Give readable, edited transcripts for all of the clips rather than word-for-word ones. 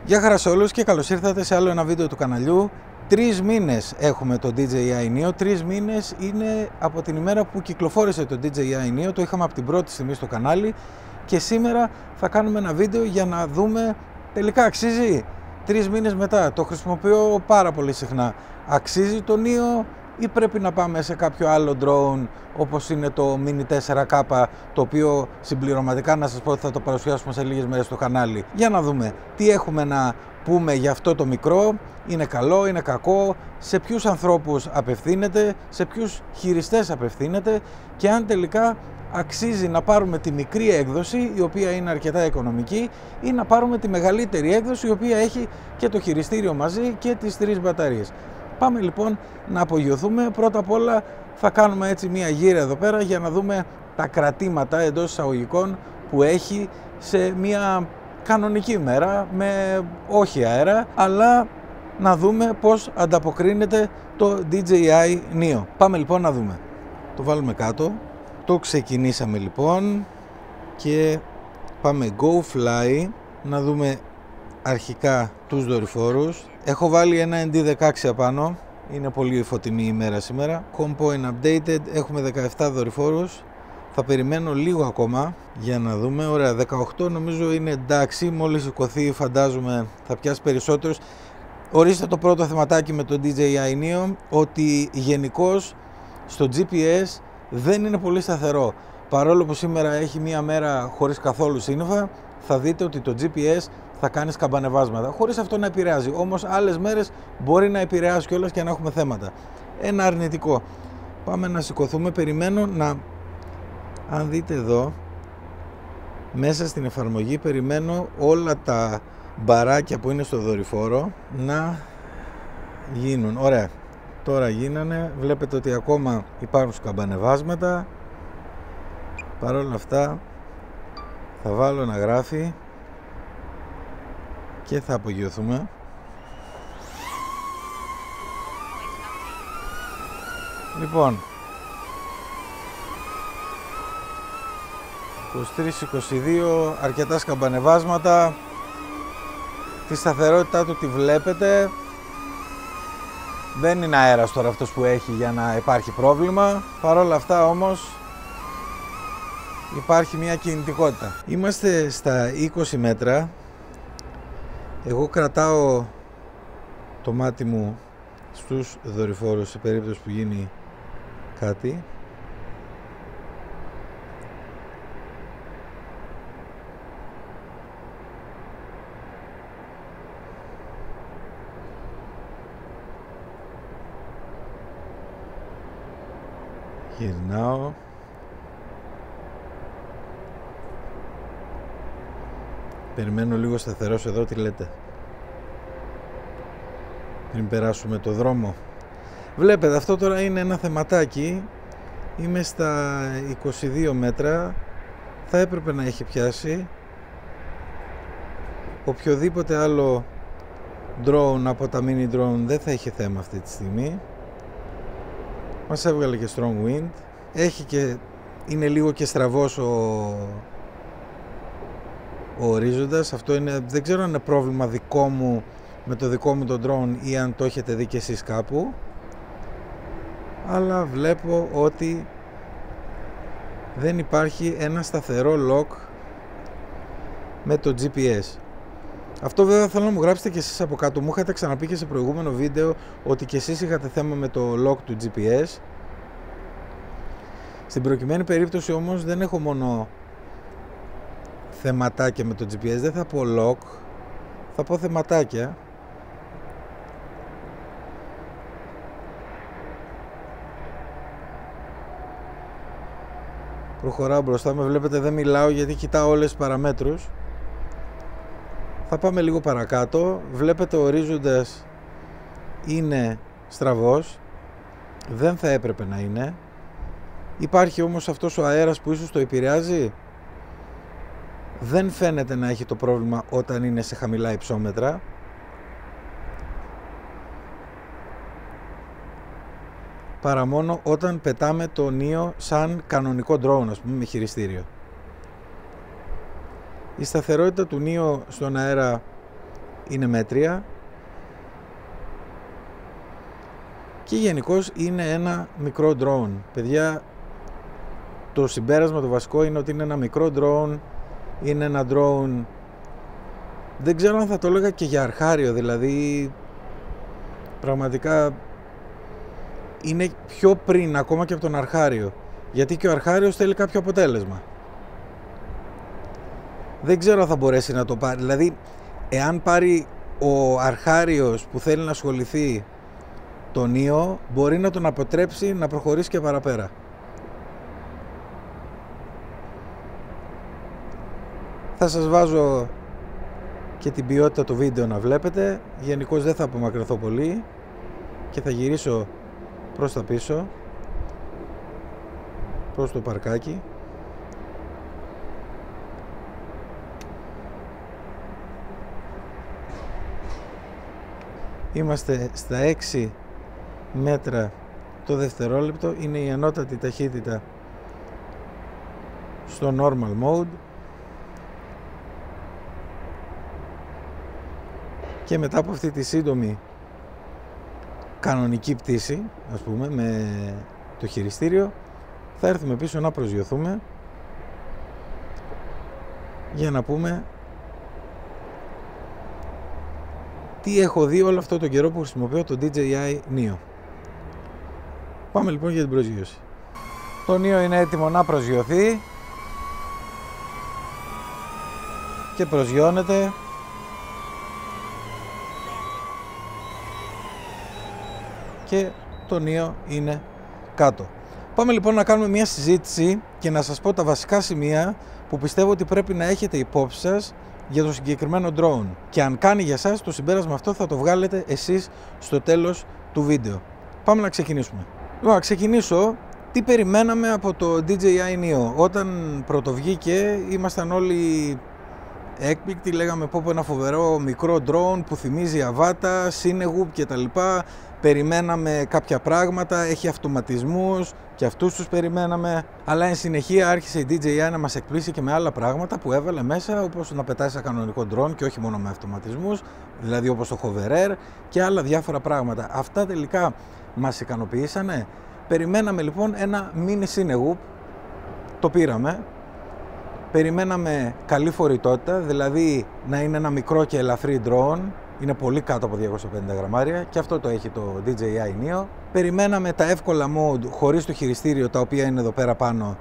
Γεια χαρά σε όλους και καλώς ήρθατε σε άλλο ένα βίντεο του καναλιού. 3 μήνες έχουμε το DJI Neo, 3 μήνες είναι από την ημέρα που κυκλοφόρησε το DJI Neo, το είχαμε από την πρώτη στιγμή στο κανάλι και σήμερα θα κάνουμε ένα βίντεο για να δούμε τελικά αξίζει 3 μήνες μετά. Το χρησιμοποιώ πάρα πολύ συχνά. Αξίζει το Neo ή πρέπει να πάμε σε κάποιο άλλο drone όπως είναι το Mini 4K, το οποίο συμπληρωματικά να σας πω ότι θα το παρουσιάσουμε σε λίγες μέρες στο κανάλι. Για να δούμε τι έχουμε να πούμε για αυτό το μικρό, είναι καλό, είναι κακό, σε ποιους ανθρώπους απευθύνεται, σε ποιους χειριστές απευθύνεται και αν τελικά αξίζει να πάρουμε τη μικρή έκδοση η οποία είναι αρκετά οικονομική ή να πάρουμε τη μεγαλύτερη έκδοση η οποία έχει και το χειριστήριο μαζί και τις 3 μπαταρίες. Πάμε λοιπόν να απογειωθούμε. Πρώτα απ' όλα θα κάνουμε έτσι μια γύρα εδώ πέρα για να δούμε τα κρατήματα εντός εισαγωγικών που έχει σε μια κανονική ημέρα με όχι αέρα, αλλά να δούμε πώς ανταποκρίνεται το DJI Neo. Πάμε λοιπόν να δούμε. Το βάλουμε κάτω. Το ξεκινήσαμε λοιπόν και πάμε Go Fly να δούμε αρχικά τους δορυφόρους. Έχω βάλει ένα ND16 απάνω, είναι πολύ φωτεινή ημέρα σήμερα. Compoint Updated, έχουμε 17 δορυφόρους. Θα περιμένω λίγο ακόμα για να δούμε. Ωραία, 18 νομίζω είναι εντάξει, μόλις σηκωθεί φαντάζομαι θα πιάσει περισσότερους. Ορίστε το πρώτο θεματάκι με το DJI Neo, ότι γενικώς στο GPS δεν είναι πολύ σταθερό. Παρόλο που σήμερα έχει μία μέρα χωρίς καθόλου σύννεφα, θα δείτε ότι το GPS θα κάνει σκαμπανεβάσματα, χωρίς αυτό να επηρεάζει. Όμως άλλες μέρες μπορεί να επηρεάσει κιόλας και να έχουμε θέματα. Ένα αρνητικό. Πάμε να σηκωθούμε, περιμένω να... Αν δείτε εδώ, μέσα στην εφαρμογή περιμένω όλα τα μπαράκια που είναι στο δορυφόρο να γίνουν. Ωραία, τώρα γίνανε, βλέπετε ότι ακόμα υπάρχουν σκαμπανεβάσματα. Παρ' όλα αυτά θα βάλω να γράφει και θα απογειωθούμε. Λοιπόν, 23-22, αρκετά σκαμπανεβάσματα. Τη σταθερότητά του τη βλέπετε. Δεν είναι αέρας τώρα αυτός που έχει για να υπάρχει πρόβλημα. Παρ' όλα αυτά όμως υπάρχει μια κινητικότητα. Είμαστε στα 20 μέτρα. Εγώ κρατάω το μάτι μου στους δορυφόρους σε περίπτωση που γίνει κάτι. Γυρνάω. Περιμένω λίγο σταθερός εδώ, τι λέτε, πριν περάσουμε το δρόμο. Βλέπετε, αυτό τώρα είναι ένα θεματάκι. Είμαι στα 22 μέτρα. Θα έπρεπε να έχει πιάσει. Οποιοδήποτε άλλο drone από τα mini drone δεν θα είχε θέμα αυτή τη στιγμή. Μας έβγαλε και strong wind. Έχει και... είναι λίγο και στραβός ο ορίζοντας. Αυτό είναι... δεν ξέρω αν είναι πρόβλημα δικό μου με το δικό μου το drone ή αν το έχετε δει και εσείς κάπου. Αλλά βλέπω ότι δεν υπάρχει ένα σταθερό lock με το GPS. Αυτό βέβαια θέλω να μου γράψετε και εσείς από κάτω. Μου είχατε ξαναπεί και σε προηγούμενο βίντεο ότι και εσείς είχατε θέμα με το lock του GPS. Στην προκειμένη περίπτωση όμως δεν έχω μόνο θεματάκια με το GPS. Δεν θα πω lock, θα πω θεματάκια. Προχωράω μπροστά, με βλέπετε δεν μιλάω γιατί κοιτάω όλες τις παραμέτρους. Θα πάμε λίγο παρακάτω. Βλέπετε ο ορίζοντας είναι στραβός. Δεν θα έπρεπε να είναι. Υπάρχει όμως αυτός ο αέρας που ίσως το επηρεάζει. Δεν φαίνεται να έχει το πρόβλημα όταν είναι σε χαμηλά υψόμετρα. Παρά μόνο όταν πετάμε το Neo σαν κανονικό drone, ας πούμε, με χειριστήριο. Η σταθερότητα του Neo στον αέρα είναι μέτρια και γενικώς είναι ένα μικρό drone. Παιδιά, το συμπέρασμα το βασικό είναι ότι είναι ένα μικρό drone, είναι ένα drone, δεν ξέρω αν θα το έλεγα και για αρχάριο, δηλαδή πραγματικά είναι πιο πριν ακόμα και από τον αρχάριο, γιατί και ο αρχάριος θέλει κάποιο αποτέλεσμα. Δεν ξέρω αν θα μπορέσει να το πάρει, δηλαδή εάν πάρει ο αρχάριος που θέλει να ασχοληθεί τον Neo, μπορεί να τον αποτρέψει να προχωρήσει και παραπέρα. Θα σας βάζω και την ποιότητα του βίντεο να βλέπετε. Γενικώς δεν θα απομακρυνθώ πολύ και θα γυρίσω προς τα πίσω, προς το παρκάκι. Είμαστε στα 6 μέτρα το δευτερόλεπτο. Είναι η ανώτατη ταχύτητα στο normal mode. Και μετά από αυτή τη σύντομη κανονική πτήση, ας πούμε, με το χειριστήριο, θα έρθουμε πίσω να προσγειωθούμε για να πούμε τι έχω δει όλο αυτό τον καιρό που χρησιμοποιώ το DJI Neo. Πάμε λοιπόν για την προσγείωση. Το Neo είναι έτοιμο να προσγειωθεί και προσγειώνεται. Και το Neo είναι κάτω. Πάμε λοιπόν να κάνουμε μια συζήτηση και να σας πω τα βασικά σημεία που πιστεύω ότι πρέπει να έχετε υπόψη σας για το συγκεκριμένο drone. Και αν κάνει για σας, το συμπέρασμα αυτό θα το βγάλετε εσείς στο τέλος του βίντεο. Πάμε να ξεκινήσουμε. Λοιπόν, να ξεκινήσω. Τι περιμέναμε από το DJI Neo? Όταν πρωτοβγήκε ήμασταν όλοι έκπληκτοι, λέγαμε πω ένα φοβερό μικρό drone που θυμίζει αβάτα, Cinegoop κτλ. Περιμέναμε κάποια πράγματα, έχει αυτοματισμούς και αυτούς τους περιμέναμε, αλλά εν συνεχεία άρχισε η DJI να μας εκπλήσει και με άλλα πράγματα που έβαλε μέσα, όπως να πετάει σε κανονικό drone και όχι μόνο με αυτοματισμούς, δηλαδή όπως το Hover Air και άλλα διάφορα πράγματα. Αυτά τελικά μας ικανοποιήσανε. Περιμέναμε λοιπόν ένα mini Cinegoop, το πήραμε. Περιμέναμε καλή φορητότητα, δηλαδή να είναι ένα μικρό και ελαφρύ drone. Είναι πολύ κάτω από 250 γραμμάρια και αυτό το έχει το DJI Neo. Περιμέναμε τα εύκολα mode χωρίς το χειριστήριο, τα οποία είναι εδώ πέρα πάνω,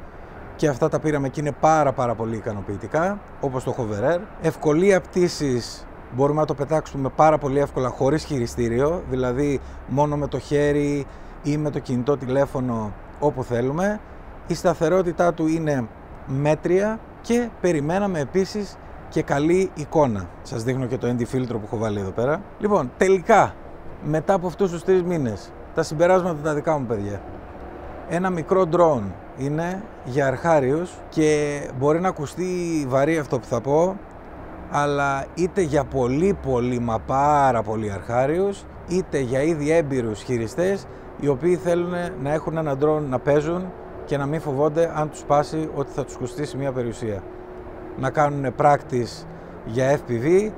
και αυτά τα πήραμε και είναι πάρα πολύ ικανοποιητικά, όπως το Hover Air. Ευκολία πτήσης, μπορούμε να το πετάξουμε πάρα πολύ εύκολα χωρίς χειριστήριο, δηλαδή μόνο με το χέρι ή με το κινητό τηλέφωνο όπου θέλουμε. Η σταθερότητά του είναι μέτρια και περιμέναμε επίσης και καλή εικόνα. Σας δείχνω και το ND φίλτρο που έχω βάλει εδώ πέρα. Λοιπόν, τελικά, μετά από αυτούς τους 3 μήνες, τα συμπεράσματα τα δικά μου, παιδιά. Ένα μικρό drone είναι για αρχάριους και μπορεί να ακουστεί βαρύ αυτό που θα πω, αλλά είτε για πολύ μα πάρα πολύ αρχάριους, είτε για ήδη έμπειρους χειριστές, οι οποίοι θέλουν να έχουν ένα drone να παίζουν και να μην φοβόνται αν τους σπάσει ότι θα τους κοστίσει μια περιουσία. Να κάνουν practice για FPV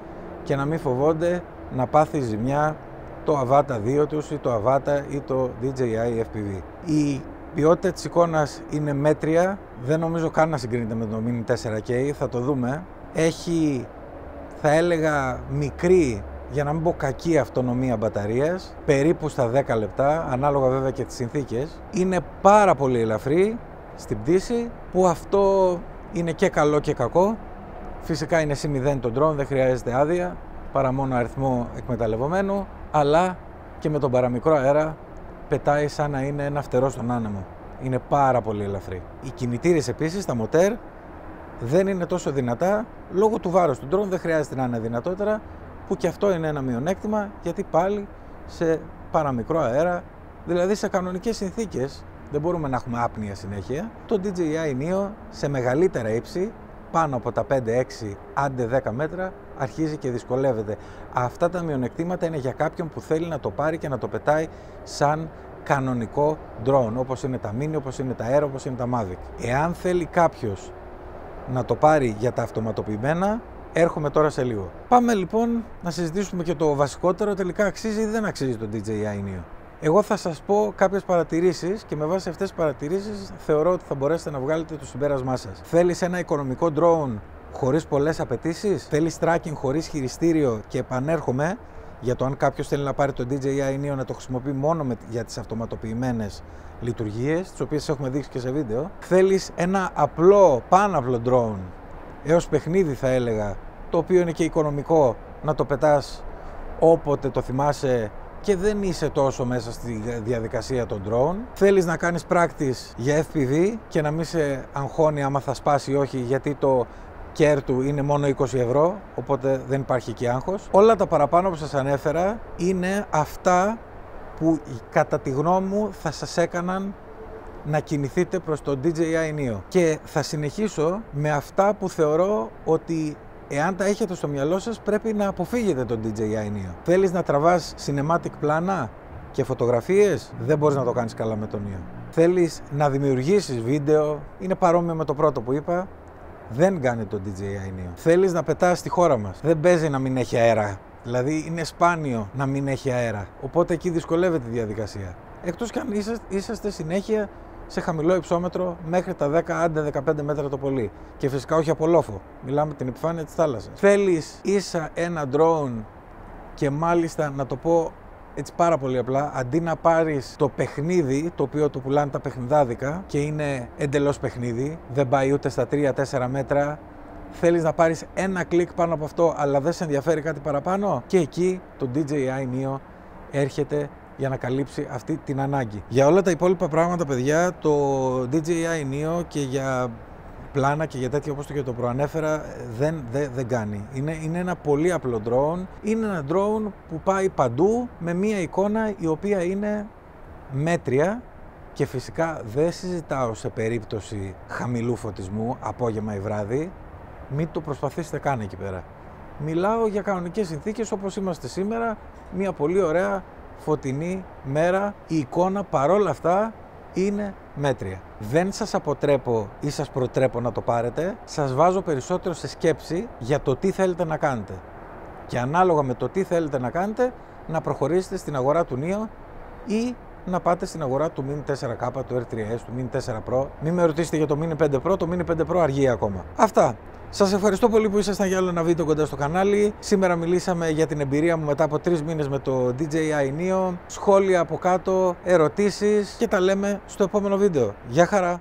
και να μην φοβόνται να πάθει ζημιά το Avata 2 τους ή το Avata ή το DJI FPV. Η ποιότητα της εικόνας είναι μέτρια, δεν νομίζω καν να συγκρίνεται με το Mini 4K, θα το δούμε. Έχει, θα έλεγα, μικρή, για να μην πω κακή αυτονομία μπαταρίας, περίπου στα 10 λεπτά, ανάλογα βέβαια και τις συνθήκες. Είναι πάρα πολύ ελαφρύ στην πτήση, που αυτό είναι και καλό και κακό. Φυσικά είναι C0 το drone, δεν χρειάζεται άδεια, παρά μόνο αριθμό εκμεταλλευομένου, αλλά και με τον παραμικρό αέρα πετάει σαν να είναι ένα φτερό στον άνεμο. Είναι πάρα πολύ ελαφρύ. Οι κινητήρες επίσης, τα μοτέρ, δεν είναι τόσο δυνατά, λόγω του βάρους του drone δεν χρειάζεται να είναι δυνατότερα, που και αυτό είναι ένα μειονέκτημα, γιατί πάλι σε παραμικρό αέρα, δηλαδή σε κανονικές συνθήκες, δεν μπορούμε να έχουμε άπνοια συνέχεια. Το DJI Neo σε μεγαλύτερα ύψη, πάνω από τα 5-6 άντε 10 μέτρα, αρχίζει και δυσκολεύεται. Αυτά τα μειονεκτήματα είναι για κάποιον που θέλει να το πάρει και να το πετάει σαν κανονικό drone, όπως είναι τα Mini, όπως είναι τα Air, όπως είναι τα Mavic. Εάν θέλει κάποιος να το πάρει για τα αυτοματοποιημένα, Έρχομαι τώρα σε λίγο. Πάμε λοιπόν να συζητήσουμε και το βασικότερο, τελικά αξίζει ή δεν αξίζει το DJI Neo. Εγώ θα σας πω κάποιες παρατηρήσεις και με βάση αυτές τις παρατηρήσεις θεωρώ ότι θα μπορέσετε να βγάλετε το συμπέρασμά σας. Θέλεις ένα οικονομικό drone χωρίς πολλές απαιτήσεις? Θέλεις tracking χωρίς χειριστήριο? Και επανέρχομαι για το αν κάποιος θέλει να πάρει το DJI Neo να το χρησιμοποιεί μόνο για τις αυτοματοποιημένες λειτουργίες, τις οποίες έχουμε δείξει και σε βίντεο. Θέλεις ένα απλό, πάναυλο drone, έως παιχνίδι θα έλεγα, το οποίο είναι και οικονομικό, να το πετάς όποτε το θυμάσαι και δεν είσαι τόσο μέσα στη διαδικασία των drone. Θέλεις να κάνεις practice για FPV και να μην σε αγχώνει άμα θα σπάσει ή όχι, γιατί το care του είναι μόνο 20 ευρώ, οπότε δεν υπάρχει εκεί άγχος. Όλα τα παραπάνω που σας ανέφερα είναι αυτά που κατά τη γνώμη μου θα σας έκαναν να κινηθείτε προς το DJI Neo. Και θα συνεχίσω με αυτά που θεωρώ ότι εάν τα έχετε στο μυαλό σας πρέπει να αποφύγετε το DJI Neo. Θέλεις να τραβάς cinematic πλάνα και φωτογραφίες? Δεν μπορείς να το κάνεις καλά με το Neo. Θέλεις να δημιουργήσεις βίντεο? Είναι παρόμοιο με το πρώτο που είπα. Δεν κάνει το DJI Neo. Θέλεις να πετάς στη χώρα μας? Δεν παίζει να μην έχει αέρα. Δηλαδή είναι σπάνιο να μην έχει αέρα. Οπότε εκεί δυσκολεύεται η διαδικασία. Εκτός κι αν είσαστε συνέχεια σε χαμηλό υψόμετρο μέχρι τα 10 άντε 15 μέτρα το πολύ. Και φυσικά όχι από λόφο. Μιλάμε την επιφάνεια της θάλασσας. Θέλεις ίσα ένα drone και μάλιστα να το πω έτσι πάρα πολύ απλά, αντί να πάρεις το παιχνίδι, το οποίο το πουλάνε τα παιχνιδάδικα και είναι εντελώς παιχνίδι, δεν πάει ούτε στα 3-4 μέτρα, θέλεις να πάρεις ένα κλικ πάνω από αυτό, αλλά δεν σε ενδιαφέρει κάτι παραπάνω, και εκεί το DJI Neo έρχεται για να καλύψει αυτή την ανάγκη. Για όλα τα υπόλοιπα πράγματα, παιδιά, το DJI Neo και για πλάνα και για τέτοια όπως το προανέφερα δεν κάνει. Είναι ένα πολύ απλό drone. Είναι ένα drone που πάει παντού με μία εικόνα η οποία είναι μέτρια και φυσικά δεν συζητάω σε περίπτωση χαμηλού φωτισμού, απόγευμα ή βράδυ. Μην το προσπαθήσετε καν εκεί πέρα. Μιλάω για κανονικές συνθήκες όπως είμαστε σήμερα, μία πολύ ωραία φωτεινή μέρα. Η εικόνα παρόλα αυτά είναι μέτρια. Δεν σας αποτρέπω ή σας προτρέπω να το πάρετε, σας βάζω περισσότερο σε σκέψη για το τι θέλετε να κάνετε. Και ανάλογα με το τι θέλετε να κάνετε, να προχωρήσετε στην αγορά του Neo ή να πάτε στην αγορά του Mini 4K, του R3S, του Mini 4 Pro. Μην με ρωτήσετε για το Mini 5 Pro, το Mini 5 Pro αργεί ακόμα. Αυτά. Σας ευχαριστώ πολύ που ήσασταν για άλλο ένα βίντεο κοντά στο κανάλι. Σήμερα μιλήσαμε για την εμπειρία μου μετά από 3 μήνες με το DJI Neo. Σχόλια από κάτω, ερωτήσεις και τα λέμε στο επόμενο βίντεο. Γεια χαρά!